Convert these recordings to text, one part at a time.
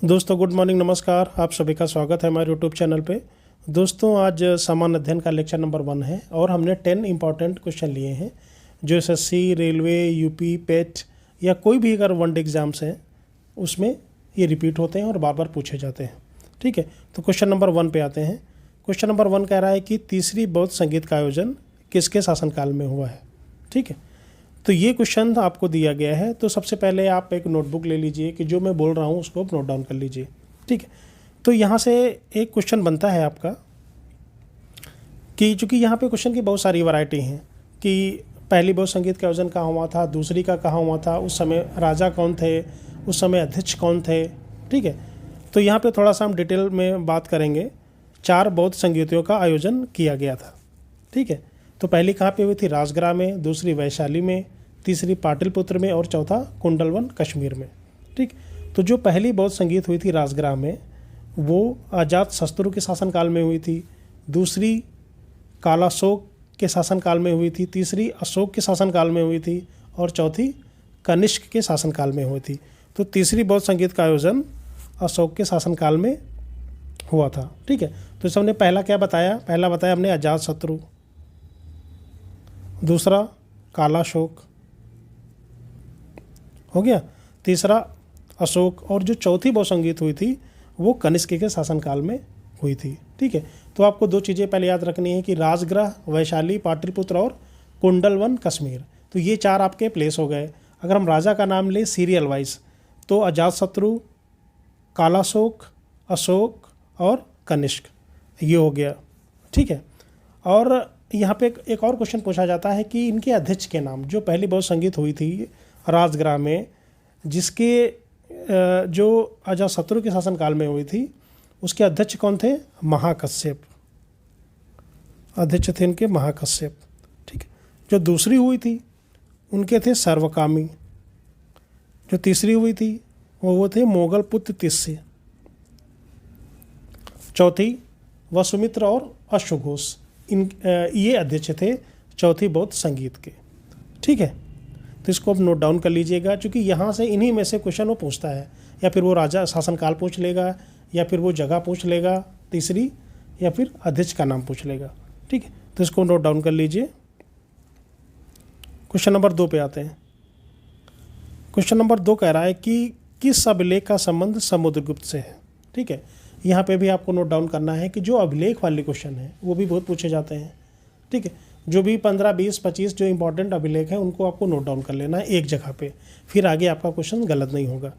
दोस्तों good morning, नमस्कार। आप सभी का स्वागत है हमारे यूट्यूब चैनल पे। दोस्तों आज सामान्य अध्ययन का लेक्चर नंबर 1 है और हमने 10 इंपॉर्टेंट क्वेश्चन लिए हैं जो एसएससी, रेलवे, यूपी, पेट या कोई भी अगर वनडे एग्जाम्स हैं उसमें ये रिपीट होते हैं और बार बार पूछे जाते हैं। ठीक है, तो क्वेश्चन नंबर 1 पे आते हैं। क्वेश्चन नंबर 1 कह रहा है कि तीसरी बौद्ध संगीत का आयोजन किसके शासनकाल में हुआ है। ठीक है, तो ये क्वेश्चन आपको दिया गया है। तो सबसे पहले आप एक नोटबुक ले लीजिए कि जो मैं बोल रहा हूँ उसको नोट डाउन कर लीजिए। ठीक है, तो यहाँ से एक क्वेश्चन बनता है आपका कि चूँकि यहाँ पे क्वेश्चन की बहुत सारी वैरायटी हैं कि पहली बौद्ध संगीत का आयोजन कहाँ हुआ था, दूसरी का कहाँ हुआ था, उस समय राजा कौन थे, उस समय अध्यक्ष कौन थे। ठीक है, तो यहाँ पे थोड़ा सा हम डिटेल में बात करेंगे। 4 बौद्ध संगीतों का आयोजन किया गया था। ठीक है, तो पहली कहाँ पे हुई थी? राजगृह में, दूसरी वैशाली में, तीसरी पाटलिपुत्र में और चौथा कुंडलवन कश्मीर में। ठीक, तो जो पहली बौद्ध संगीत हुई थी राजगृह में वो अजातशत्रु के शासनकाल में हुई थी, दूसरी कालाशोक के शासनकाल में हुई थी, तीसरी अशोक के शासनकाल में हुई थी और चौथी कनिष्क के शासनकाल में हुई थी। तो तीसरी बौद्ध संगीत का आयोजन अशोक के शासनकाल में हुआ था। ठीक है, तो इस हमने पहला क्या बताया? पहला बताया हमने अजातशत्रु, दूसरा कालाशोक हो गया, तीसरा अशोक और जो चौथी बौद्ध संगीत हुई थी वो कनिष्क के शासनकाल में हुई थी। ठीक है, तो आपको 2 चीज़ें पहले याद रखनी है कि राजगृह, वैशाली, पाटलिपुत्र और कुंडलवन कश्मीर। तो ये 4 आपके प्लेस हो गए। अगर हम राजा का नाम लें सीरियल वाइज तो अजातशत्रु, कालाशोक, अशोक और कनिष्क, ये हो गया। ठीक है, और यहाँ पे एक और क्वेश्चन पूछा जाता है कि इनके अध्यक्ष के नाम, जो पहली बौद्ध संगीत हुई थी राजगृह में जिसके जो अजातशत्रु के शासनकाल में हुई थी उसके अध्यक्ष कौन थे? महाकश्यप, अध्यक्ष थे इनके महाकश्यप। ठीक है, जो दूसरी हुई थी उनके थे सर्वकामी, जो तीसरी हुई थी वो थे मोगल पुत्र तिस्य, चौथी वसुमित्र और अश्वघोष। ये अध्यक्ष थे चौथी बौद्ध संगीत के। ठीक है, तो इसको आप नोट डाउन कर लीजिएगा क्योंकि यहाँ से इन्हीं में से क्वेश्चन वो पूछता है, या फिर वो राजा शासनकाल पूछ लेगा, या फिर वो जगह पूछ लेगा तीसरी, या फिर अध्यक्ष का नाम पूछ लेगा। ठीक है, तो इसको नोट डाउन कर लीजिए। क्वेश्चन नंबर 2 पे आते हैं। क्वेश्चन नंबर 2 कह रहा है कि किस अभिलेख का संबंध समुद्रगुप्त से है। ठीक है, यहाँ पे भी आपको नोट डाउन करना है कि जो अभिलेख वाले क्वेश्चन हैं वो भी बहुत पूछे जाते हैं। ठीक है, जो भी 15, 20, 25 जो इंपॉर्टेंट अभिलेख हैं उनको आपको नोट डाउन कर लेना है एक जगह पे, फिर आगे आपका क्वेश्चन गलत नहीं होगा।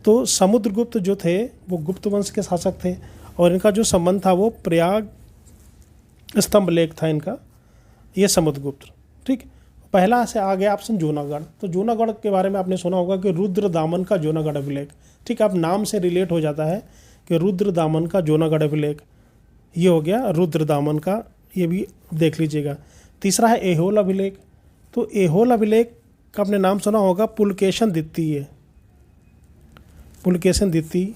तो समुद्रगुप्त जो थे वो गुप्त वंश के शासक थे और इनका जो संबंध था वो प्रयाग स्तंभ लेख था इनका, ये समुद्रगुप्त। ठीक, पहला से आ गया ऑप्शन जूनागढ़। तो जूनागढ़ के बारे में आपने सुना होगा कि रुद्रदामन का जूनागढ़ अभिलेख। ठीक, आप नाम से रिलेट हो जाता है कि रुद्रदामन का जूनागढ़ अभिलेख, ये हो गया रुद्रदामन का, ये भी देख लीजिएगा। तीसरा है ऐहोल अभिलेख। तो ऐहोल अभिलेख का आपने नाम सुना होगा, पुलकेशन द्वितीय, पुलकेशन द्वितीय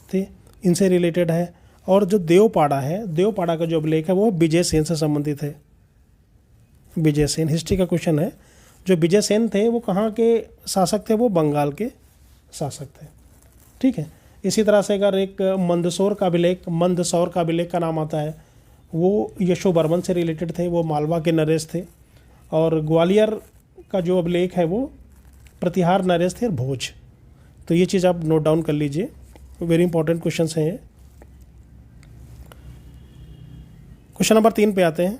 थे, इनसे रिलेटेड है। और जो देवपाड़ा है, देवपाड़ा का जो अभिलेख है वो विजय सेन से संबंधित है। विजय सेन, हिस्ट्री का क्वेश्चन है। जो विजय सेन थे वो कहाँ के शासक थे? वो बंगाल के शासक थे। ठीक है, इसी तरह से अगर एक मंदसौर का अभिलेख, मंदसौर का अभिलेख का नाम आता है वो यशोवर्मन से रिलेटेड थे, वो मालवा के नरेश थे। और ग्वालियर का जो अभिलेख है वो प्रतिहार नरेश थे, भोज। तो ये चीज़ आप नोट डाउन कर लीजिए, वेरी इंपॉर्टेंट क्वेश्चन हैं ये। क्वेश्चन नंबर 3 पे आते हैं।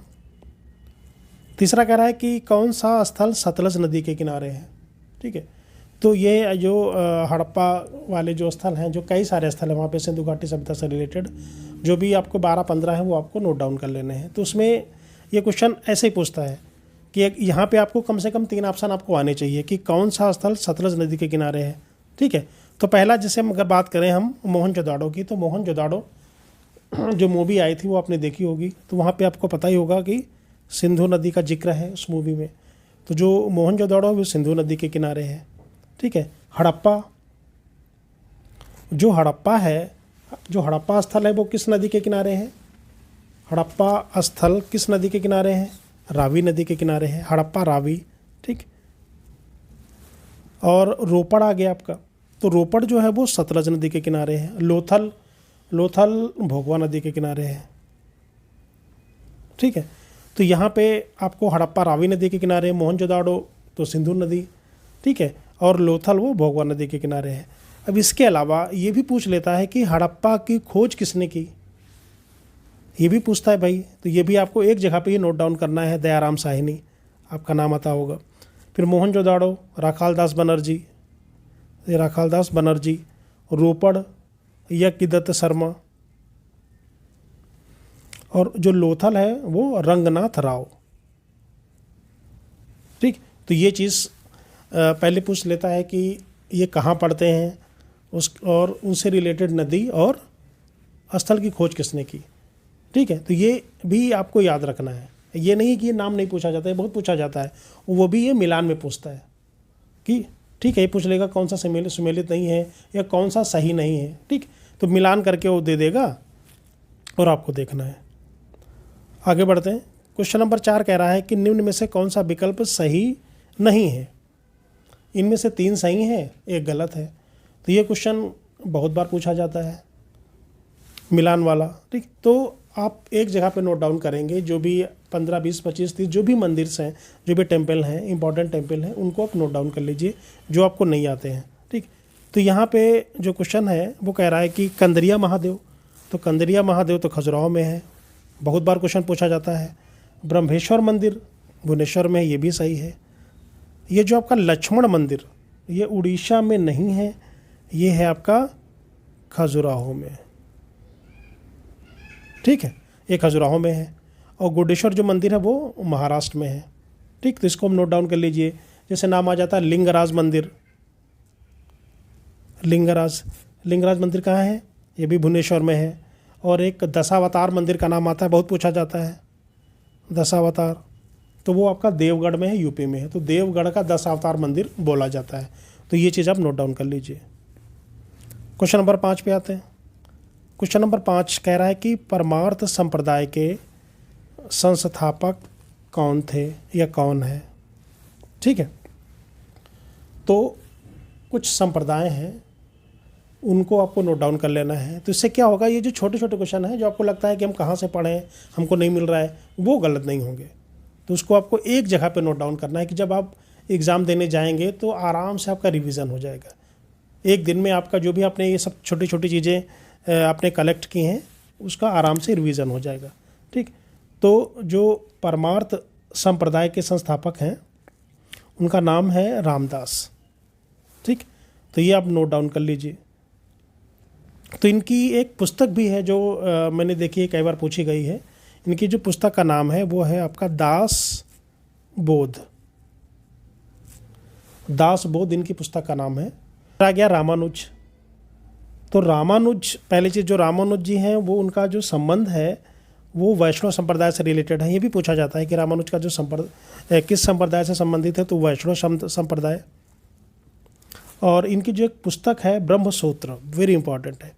तीसरा कह रहा है कि कौन सा स्थल सतलज नदी के किनारे है। ठीक है, तो ये जो हड़प्पा वाले जो स्थल हैं, जो कई सारे स्थल हैं वहाँ पे सिंधु घाटी सभ्यता से रिलेटेड, जो भी आपको 12-15 हैं वो आपको नोट डाउन कर लेने हैं। तो उसमें ये क्वेश्चन ऐसे ही पूछता है कि यहाँ पे आपको कम से कम 3 ऑप्शन आपको आने चाहिए कि कौन सा स्थल सतलज नदी के किनारे है। ठीक है, तो पहला जैसे अगर बात करें हम मोहनजोदाड़ो की, तो मोहनजोदाड़ो जो मूवी आई थी वो आपने देखी होगी, तो वहाँ पे आपको पता ही होगा कि सिंधु नदी का जिक्र है उस मूवी में। तो जो मोहनजोदाड़ो वो सिंधु नदी के किनारे है। ठीक है, हड़प्पा, जो हड़प्पा है, जो हड़प्पा स्थल है वो किस नदी के किनारे है? हड़प्पा स्थल किस नदी के किनारे है? रावी नदी के किनारे है, हड़प्पा रावी। ठीक, और रोपड़ आ गया आपका, तो रोपड़ जो है वो सतलज नदी के किनारे है। लोथल भोगवा नदी के किनारे है। ठीक है, तो यहाँ पे आपको हड़प्पा रावी नदी के किनारे, मोहनजोदाड़ो तो सिंधु नदी, ठीक है, और लोथल वो भोगवा नदी के किनारे है। अब इसके अलावा ये भी पूछ लेता है कि हड़प्पा की खोज किसने की, ये भी पूछता है भाई। तो ये भी आपको एक जगह पे ही नोट डाउन करना है, दयाराम साहिनी आपका नाम आता होगा। फिर मोहनजोदाड़ो राखालदास बनर्जी, रोपड़ यज्ञदत्त शर्मा, और जो लोथल है वो रंगनाथ राव। ठीक, तो ये चीज़ पहले पूछ लेता है कि ये कहाँ पड़ते हैं और उनसे रिलेटेड नदी और स्थल की खोज किसने की। ठीक है, तो ये भी आपको याद रखना है। ये नहीं कि ये नाम नहीं पूछा जाता है, बहुत पूछा जाता है। वो भी ये मिलान में पूछता है कि ठीक है, ये पूछ लेगा कौन सा सुमेलित नहीं है या कौन सा सही नहीं है। ठीक, तो मिलान करके वो दे देगा और आपको देखना है। आगे बढ़ते हैं। क्वेश्चन नंबर 4 कह रहा है कि निम्न में से कौन सा विकल्प सही नहीं है। इनमें से 3 सही हैं, 1 गलत है। तो ये क्वेश्चन बहुत बार पूछा जाता है, मिलान वाला। ठीक, तो आप एक जगह पे नोट डाउन करेंगे, जो भी 15, 20, 25, 30 जो भी मंदिर हैं, जो भी टेम्पल हैं, इंपॉर्टेंट टेम्पल हैं, उनको आप नोट डाउन कर लीजिए जो आपको नहीं आते हैं। ठीक, तो यहाँ पे जो क्वेश्चन है वो कह रहा है कि कंदरिया महादेव, तो कंदरिया महादेव तो खजुराहो में है, बहुत बार क्वेश्चन पूछा जाता है। ब्रह्मेश्वर मंदिर भुवनेश्वर में, ये भी सही है। ये जो आपका लक्ष्मण मंदिर, ये उड़ीसा में नहीं है, ये है आपका खजुराहो में। ठीक है, ये खजुराहो में है। और गुडेश्वर जो मंदिर है वो महाराष्ट्र में है। ठीक, तो इसको हम नोट डाउन कर लीजिए। जैसे नाम आ जाता है लिंगराज मंदिर, लिंगराज मंदिर कहाँ है, ये भी भुवनेश्वर में है। और एक दशावतार मंदिर का नाम आता है, बहुत पूछा जाता है दशावतार, तो वो आपका देवगढ़ में है, यूपी में है। तो देवगढ़ का दशावतार मंदिर बोला जाता है। तो ये चीज़ आप नोट डाउन कर लीजिए। क्वेश्चन नंबर 5 पे आते हैं। क्वेश्चन नंबर 5 कह रहा है कि परमार्थ संप्रदाय के संस्थापक कौन थे या कौन है। ठीक है, तो कुछ संप्रदाय हैं, उनको आपको नोट डाउन कर लेना है। तो इससे क्या होगा, ये जो छोटे छोटे क्वेश्चन हैं जो आपको लगता है कि हम कहाँ से पढ़ें, हमको नहीं मिल रहा है, वो गलत नहीं होंगे। तो उसको आपको एक जगह पे नोट डाउन करना है कि जब आप एग्ज़ाम देने जाएंगे तो आराम से आपका रिवीजन हो जाएगा। एक दिन में आपका जो भी आपने ये सब छोटी छोटी चीज़ें आपने कलेक्ट की हैं, उसका आराम से रिवीजन हो जाएगा। ठीक, तो जो परमार्थ संप्रदाय के संस्थापक हैं उनका नाम है रामदास। ठीक, तो ये आप नोट डाउन कर लीजिए। तो इनकी एक पुस्तक भी है जो मैंने देखी है, कई बार पूछी गई है। इनकी जो पुस्तक का नाम है वो है आपका दास बोध इनकी पुस्तक का नाम है। आ गया रामानुज। तो रामानुज, पहली चीज़ जो रामानुज जी हैं वो उनका जो संबंध है वो वैष्णव संप्रदाय से रिलेटेड है। ये भी पूछा जाता है कि रामानुज का जो किस संप्रदाय से संबंधित है, तो वैष्णव संप्रदाय। और इनकी जो एक पुस्तक है ब्रह्मसूत्र, वेरी इंपॉर्टेंट है,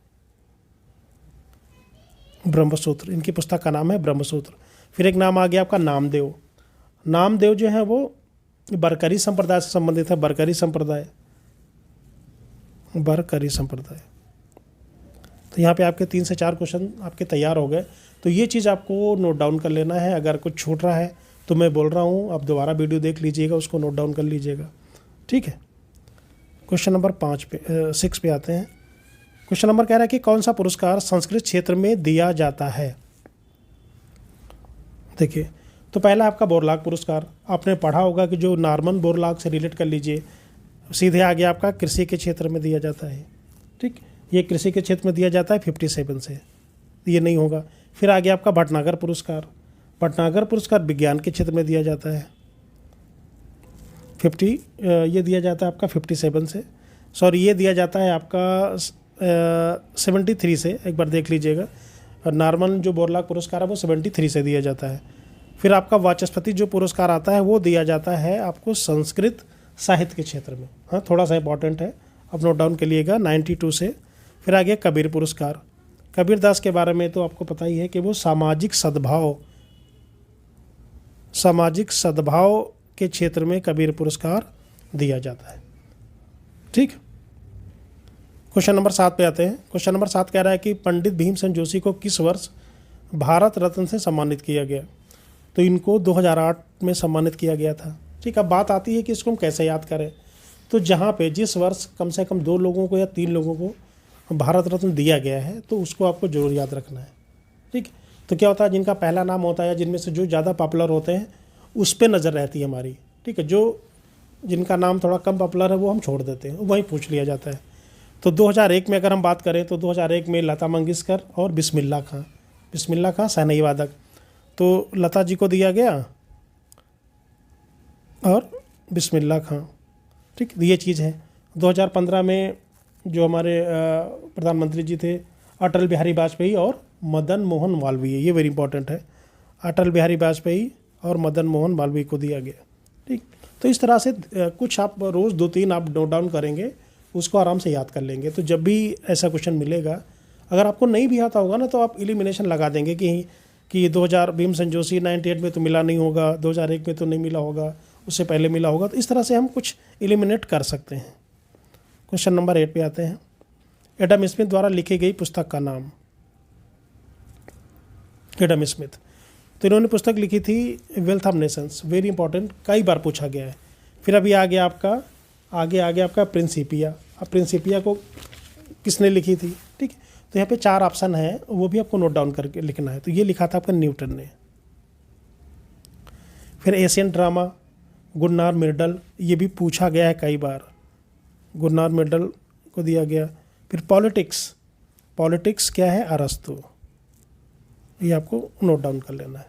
ब्रह्मसूत्र, इनकी पुस्तक का नाम है ब्रह्मसूत्र। फिर एक नाम आ गया आपका नामदेव जो है वो बरकरी संप्रदाय से संबंधित है, बरकरी संप्रदाय। तो यहाँ पे आपके 3 से 4 क्वेश्चन आपके तैयार हो गए। तो ये चीज़ आपको नोट डाउन कर लेना है। अगर कुछ छूट रहा है तो मैं बोल रहा हूँ, आप दोबारा वीडियो देख लीजिएगा, उसको नोट डाउन कर लीजिएगा। ठीक है, क्वेश्चन नंबर 6 पे आते हैं। क्वेश्चन नंबर कह रहा है कि कौन सा पुरस्कार संस्कृत क्षेत्र में दिया जाता है। देखिए, तो पहला आपका बोरलाग पुरस्कार, आपने पढ़ा होगा कि जो नॉर्मन बोरलाग से रिलेट कर लीजिए। सीधे आगे आपका कृषि के क्षेत्र में दिया जाता है। ठीक, ये कृषि के क्षेत्र में दिया जाता है 57 से, ये नहीं होगा। फिर आगे आपका भटनागर पुरस्कार विज्ञान के क्षेत्र में दिया जाता है, ये दिया जाता है आपका 57 से, सॉरी ये दिया जाता है आपका 73 से, एक बार देख लीजिएगा। और नॉर्मन जो बोरलाग पुरस्कार है वो 73 से दिया जाता है। फिर आपका वाचस्पति जो पुरस्कार आता है वो दिया जाता है आपको संस्कृत साहित्य के क्षेत्र में। हाँ, थोड़ा सा इंपॉर्टेंट है, आप नोट डाउन कर लिएगा 92 से। फिर आगे कबीर पुरस्कार, कबीरदास के बारे में तो आपको पता ही है कि वो सामाजिक सद्भाव के क्षेत्र में कबीर पुरस्कार दिया जाता है। ठीक, क्वेश्चन नंबर 7 पे आते हैं। क्वेश्चन नंबर 7 कह रहा है कि पंडित भीमसेन जोशी को किस वर्ष भारत रत्न से सम्मानित किया गया? तो इनको 2008 में सम्मानित किया गया था। ठीक, अब बात आती है कि इसको हम कैसे याद करें। तो जहाँ पे जिस वर्ष कम से कम 2 लोगों को या 3 लोगों को भारत रत्न दिया गया है तो उसको आपको जरूर याद रखना है। ठीक, तो क्या होता है, जिनका पहला नाम होता है, जिनमें से जो ज़्यादा पॉपुलर होते हैं उस पर नज़र रहती है हमारी। ठीक है, जो जिनका नाम थोड़ा कम पॉपुलर है वो हम छोड़ देते हैं, वहीं पूछ लिया जाता है। तो 2001 में अगर हम बात करें तो 2001 में लता मंगेशकर और बिस्मिल्लाह खां शहनाई वादक, तो लता जी को दिया गया और बिस्मिल्लाह खां। ठीक, ये चीज़ है। 2015 में जो हमारे प्रधानमंत्री जी थे अटल बिहारी वाजपेयी और मदन मोहन मालवीय, ये वेरी इंपॉर्टेंट है, अटल बिहारी वाजपेयी और मदन मोहन मालवीय को दिया गया। ठीक, तो इस तरह से कुछ आप रोज़ 2-3 आप नोट डाउन करेंगे, उसको आराम से याद कर लेंगे। तो जब भी ऐसा क्वेश्चन मिलेगा, अगर आपको नहीं भी आता होगा ना तो आप एलिमिनेशन लगा देंगे कि 2000 भीमसेन जोशी 98 में तो मिला नहीं होगा, 2001 में तो नहीं मिला होगा, उससे पहले मिला होगा। तो इस तरह से हम कुछ एलिमिनेट कर सकते हैं। क्वेश्चन नंबर 8 पे आते हैं। एडम स्मिथ द्वारा लिखी गई पुस्तक का नाम। एडम स्मिथ, तो इन्होंने पुस्तक लिखी थी wealth of Nations, very important, कई बार पूछा गया है। फिर अभी आ गया आपका प्रिंसिपिया। अब प्रिंसिपिया को किसने लिखी थी? ठीक है, तो यहाँ पे 4 ऑप्शन है, वो भी आपको नोट डाउन करके लिखना है। तो ये लिखा था आपका न्यूटन ने। फिर एशियन ड्रामा गुरनार मिर्डल, ये भी पूछा गया है कई बार, गुरनार मिर्डल को दिया गया। फिर पॉलिटिक्स क्या है? अरस्तु, ये आपको नोट डाउन कर लेना है।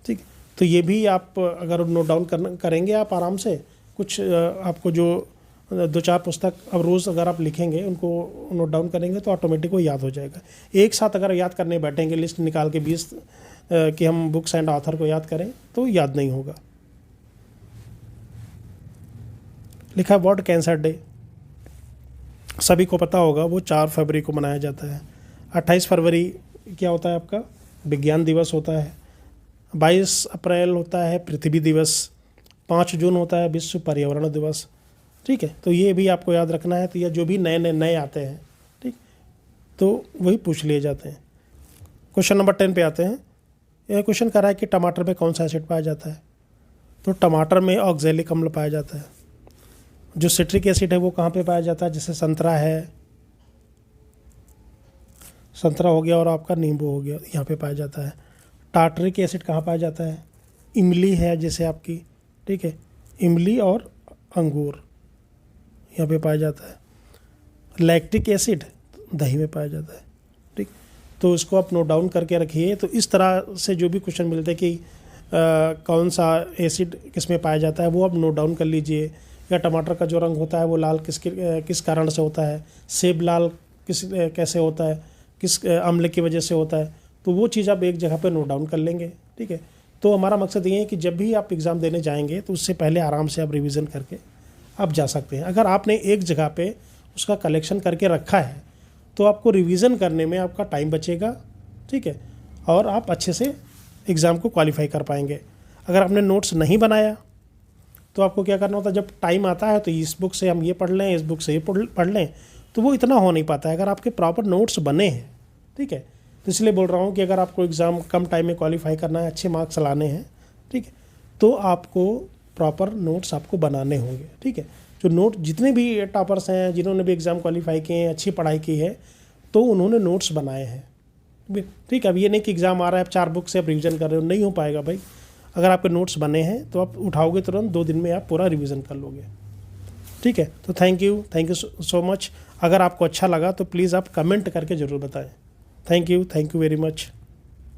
ठीक, तो ये भी आप अगर नोट डाउन करेंगे आप आराम से, कुछ आपको जो 2-4 पुस्तक अब रोज़ अगर आप लिखेंगे, उनको नोट डाउन करेंगे तो ऑटोमेटिक वो याद हो जाएगा। एक साथ अगर याद करने बैठेंगे लिस्ट निकाल के 20 कि हम बुक्स एंड ऑथर को याद करें तो याद नहीं होगा। लिखा है वर्ल्ड कैंसर डे, सभी को पता होगा, वो 4 फरवरी को मनाया जाता है। 28 फरवरी क्या होता है आपका? विज्ञान दिवस होता है। 22 अप्रैल होता है पृथ्वी दिवस। 5 जून होता है विश्व पर्यावरण दिवस। ठीक है, तो ये भी आपको याद रखना है। तो ये जो भी नए आते हैं, ठीक, तो वही पूछ लिए जाते हैं। क्वेश्चन नंबर 10 पे आते हैं। यह क्वेश्चन कर रहा है कि टमाटर में कौन सा एसिड पाया जाता है? तो टमाटर में ऑक्जेलिक अम्ल पाया जाता है। जो सिट्रिक एसिड है वो कहाँ पे पाया जाता है? जैसे संतरा है, संतरा हो गया और आपका नींबू हो गया, यहाँ पे पाया जाता है। टार्टरिक एसिड कहाँ पाया जाता है? इमली है जैसे आपकी, ठीक है, इमली और अंगूर यहाँ पे पाया जाता है। लैक्टिक एसिड दही में पाया जाता है। ठीक, तो इसको आप नोट डाउन करके रखिए। तो इस तरह से जो भी क्वेश्चन मिलते हैं कि कौन सा एसिड किस में पाया जाता है, वो आप नोट डाउन कर लीजिए। या टमाटर का जो रंग होता है वो लाल किस कारण से होता है, सेब लाल कैसे होता है, किस अम्ल की वजह से होता है, तो वो चीज़ आप एक जगह पे नोट डाउन कर लेंगे। ठीक है, तो हमारा मकसद ये है कि जब भी आप एग्ज़ाम देने जाएंगे तो उससे पहले आराम से आप रिवीजन करके आप जा सकते हैं। अगर आपने एक जगह पे उसका कलेक्शन करके रखा है तो आपको रिवीजन करने में आपका टाइम बचेगा। ठीक है, और आप अच्छे से एग्ज़ाम को क्वालिफाई कर पाएंगे। अगर आपने नोट्स नहीं बनाया तो आपको क्या करना होता है, जब टाइम आता है तो इस बुक से हम ये पढ़ लें, इस बुक से ये पढ़ लें, तो वो इतना हो नहीं पाता है अगर आपके प्रॉपर नोट्स बने हैं। ठीक है, तो इसलिए बोल रहा हूँ कि अगर आपको एग्ज़ाम कम टाइम में क्वालिफाई करना है, अच्छे मार्क्स लाने हैं, ठीक है, तो आपको प्रॉपर नोट्स आपको बनाने होंगे। ठीक है, जो नोट जितने भी टॉपर्स हैं, जिन्होंने भी एग्ज़ाम क्वालिफाई किए हैं, अच्छी पढ़ाई की है, तो उन्होंने नोट्स बनाए हैं। ठीक है, अब ये नहीं कि एग्ज़ाम आ रहा है आप 4 बुक से आप रिवीजन कर रहे हो, नहीं हो पाएगा भाई। अगर आपके नोट्स बने हैं तो आप उठाओगे तुरंत, 2 दिन में आप पूरा रिवीजन कर लोगे। ठीक है, तो थैंक यू सो मच। अगर आपको अच्छा लगा तो प्लीज़ आप कमेंट करके ज़रूर बताएं। Thank you very much.